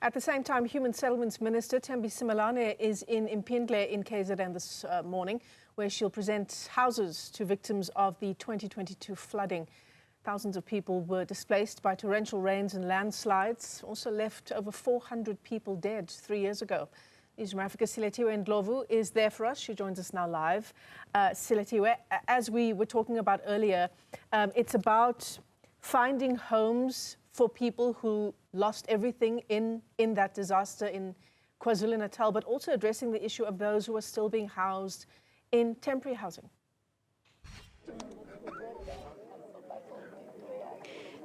At the same time, Human Settlements Minister Thembi Simelane is in Impindle in KZN this morning, where she'll present houses to victims of the 2022 flooding. Thousands of people were displaced by torrential rains and landslides, also left over 400 people dead 3 years ago. Newzroom Afrika Silethiwe Ndlovu is there for us. She joins us now live. Silethiwe, as we were talking about earlier, it's about finding homes for people who lost everything in that disaster in KwaZulu-Natal, but also addressing the issue of those who are still being housed in temporary housing.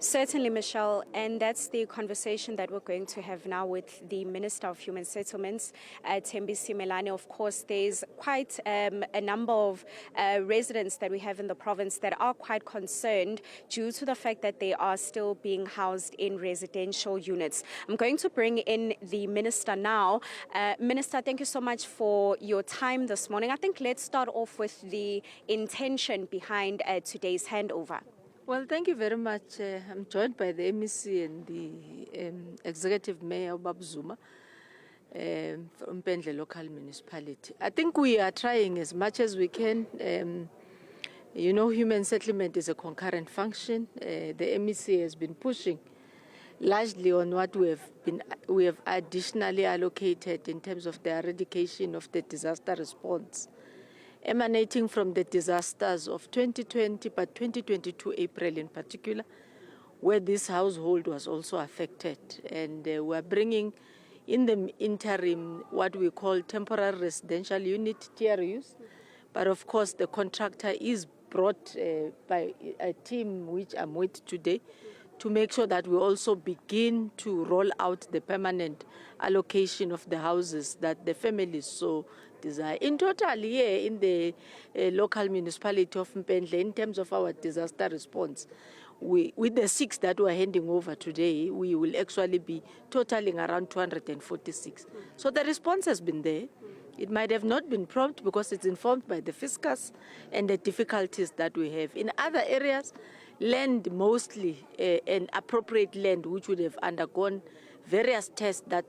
Certainly, Michelle, and that's the conversation that we're going to have now with the Minister of Human Settlements, Thembi Simelane. Of course, there's quite a number of residents that we have in the province that are quite concerned due to the fact that they are still being housed in residential units. I'm going to bring in the Minister now. Minister, thank you so much for your time this morning. I think let's start off with the intention behind today's handover. Well, thank you very much. I'm joined by the MEC and the Executive Mayor, Babu Zuma, from Pendle Local Municipality. I think we are trying as much as we can. You know, human settlement is a concurrent function. The MEC has been pushing largely on what we have additionally allocated in terms of the eradication of the disaster response, emanating from the disasters of 2020, but 2022 April in particular, where this household was also affected. And we're bringing in the interim what we call temporary residential unit, TRUs. But of course, the contractor is brought by a team which I'm with today to make sure that we also begin to roll out the permanent allocation of the houses that the families so desire. In total, here in the local municipality of Mpendle, in terms of our disaster response, with the 6 that we're handing over today, we will actually be totaling around 246. So the response has been there. It might have not been prompt because it's informed by the fiscus and the difficulties that we have. In other areas, land mostly, an appropriate land which would have undergone various tests that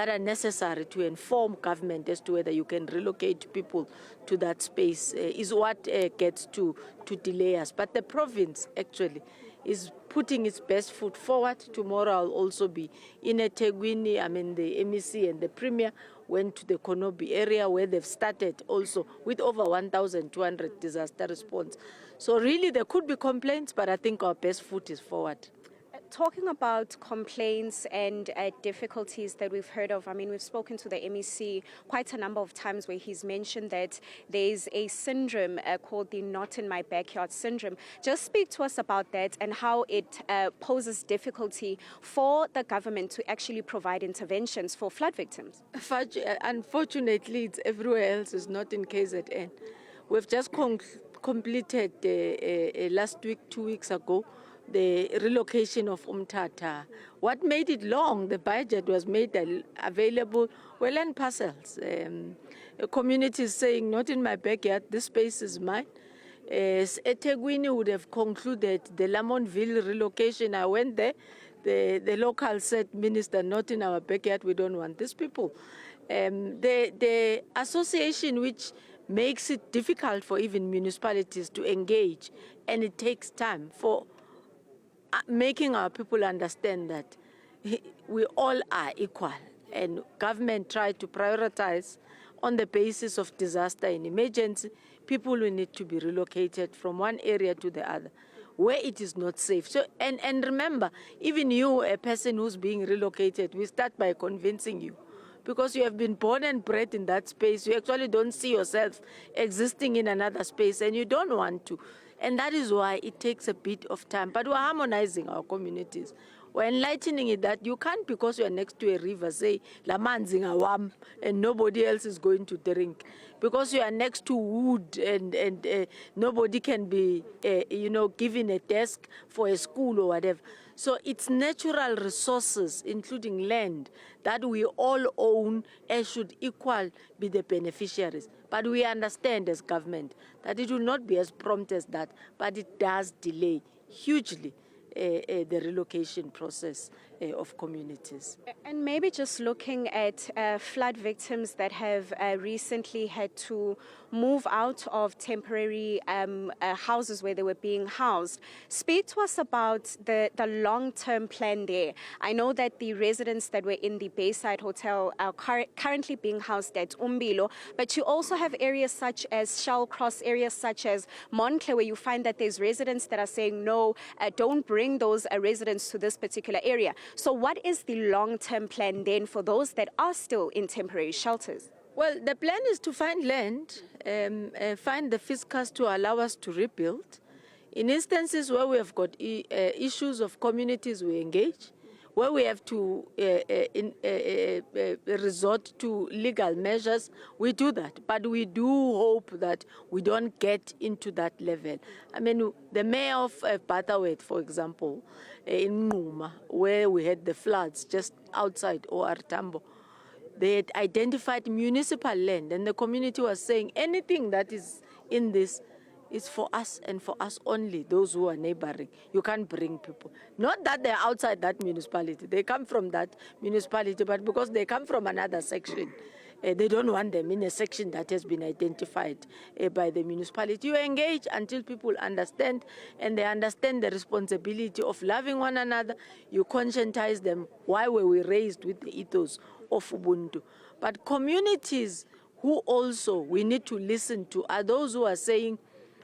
are necessary to inform government as to whether you can relocate people to that space is what gets to delay us. But the province actually is putting its best foot forward. Tomorrow I'll also be in eThekwini. I mean, the MEC and the Premier went to the Konobi area where they've started also with over 1,200 disaster response. So really there could be complaints, but I think our best foot is forward. Talking about complaints and difficulties that we've heard of, I mean, we've spoken to the MEC quite a number of times where he's mentioned that there's a syndrome called the not in my backyard syndrome. Just speak to us about that and how it poses difficulty for the government to actually provide interventions for flood victims. Unfortunately, it's everywhere else, it's not in KZN. We've just completed last week, 2 weeks ago, the relocation of Umtata. What made it long? The budget was made available, well, land parcels. A community is saying, not in my backyard, this space is mine. eThekwini would have concluded the Lamontville relocation. I went there. The local said, Minister, not in our backyard, we don't want these people. The association which makes it difficult for even municipalities to engage, and it takes time for making our people understand that we all are equal, and government try to prioritize on the basis of disaster and emergency. People will need to be relocated from one area to the other where it is not safe. So, and remember, even you, a person who's being relocated, we start by convincing you. Because you have been born and bred in that space, you actually don't see yourself existing in another space, and you don't want to. And that is why it takes a bit of time. But we're harmonizing our communities. We're enlightening it that you can't, because you're next to a river, say, La manzi ngawam, and nobody else is going to drink. Because you are next to wood and nobody can be, given a desk for a school or whatever. So it's natural resources, including land, that we all own and should equal be the beneficiaries. But we understand as government that it will not be as prompt as that, but it does delay hugely the relocation process of communities. And maybe just looking at flood victims that have recently had to move out of temporary houses where they were being housed. Speak to us about the long-term plan there. I know that the residents that were in the Bayside Hotel are currently being housed at Umbilo, but you also have areas such as Shell Cross, areas such as Montclair, where you find that there's residents that are saying, no, don't bring those residents to this particular area. So what is the long-term plan then for those that are still in temporary shelters? Well, the plan is to find land, find the fiscus to allow us to rebuild. In instances where we have got issues of communities, we engage. Where we have to resort to legal measures, we do that. But we do hope that we don't get into that level. I mean, the mayor of Butterworth, for example, in Numa, where we had the floods just outside OR Tambo, they had identified municipal land, and the community was saying anything that is in this is for us and for us only, those who are neighboring. You can't bring people. Not that they're outside that municipality. They come from that municipality, but because they come from another section, they don't want them in a section that has been identified by the municipality. You engage until people understand, and they understand the responsibility of loving one another. You conscientize them. Why were we raised with the ethos of Ubuntu? But communities who also we need to listen to are those who are saying,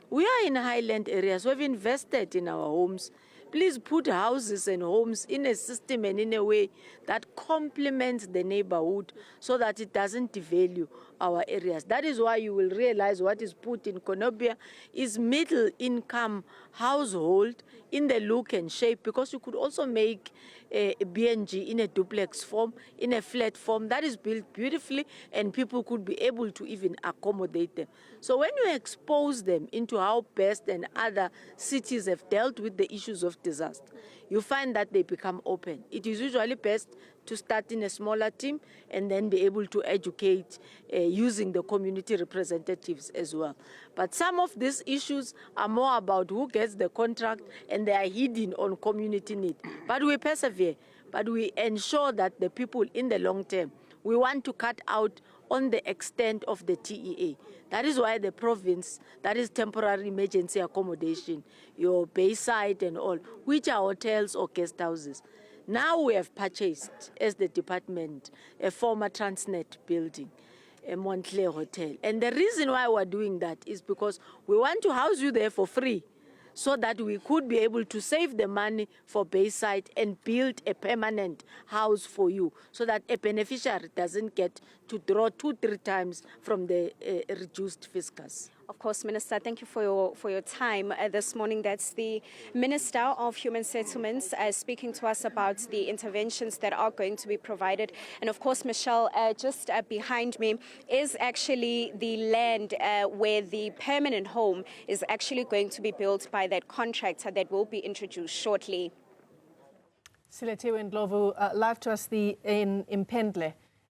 we are in highland areas, we've invested in our homes. Please put houses and homes in a system and in a way that complements the neighborhood so that it doesn't devalue our areas. That is why you will realize what is put in Konobia is middle income household in the look and shape, because you could also make a BNG in a duplex form, in a flat form that is built beautifully, and people could be able to even accommodate them. So when you expose them into how Best and other cities have dealt with the issues of disaster, you find that they become open. It is usually best to start in a smaller team and then be able to educate using the community representatives as well. But some of these issues are more about who gets the contract, and they are hidden on community need. But we persevere, but we ensure that the people in the long term, we want to cut out on the extent of the TEA. That is why the province, that is temporary emergency accommodation, your Bayside and all, which are hotels or guest houses. Now we have purchased, as the department, a former Transnet building, a Montclair Hotel. And the reason why we're doing that is because we want to house you there for free, so that we could be able to save the money for Bayside and build a permanent house for you, so that a beneficiary doesn't get to draw 2-3 times from the reduced fiscus. Of course, Minister, thank you for your time this morning. That's the Minister of Human Settlements speaking to us about the interventions that are going to be provided. And of course, Michelle, just behind me is actually the land where the permanent home is actually going to be built by that contractor that will be introduced shortly. Silethiwe Ndlovu, live to us in Impendle.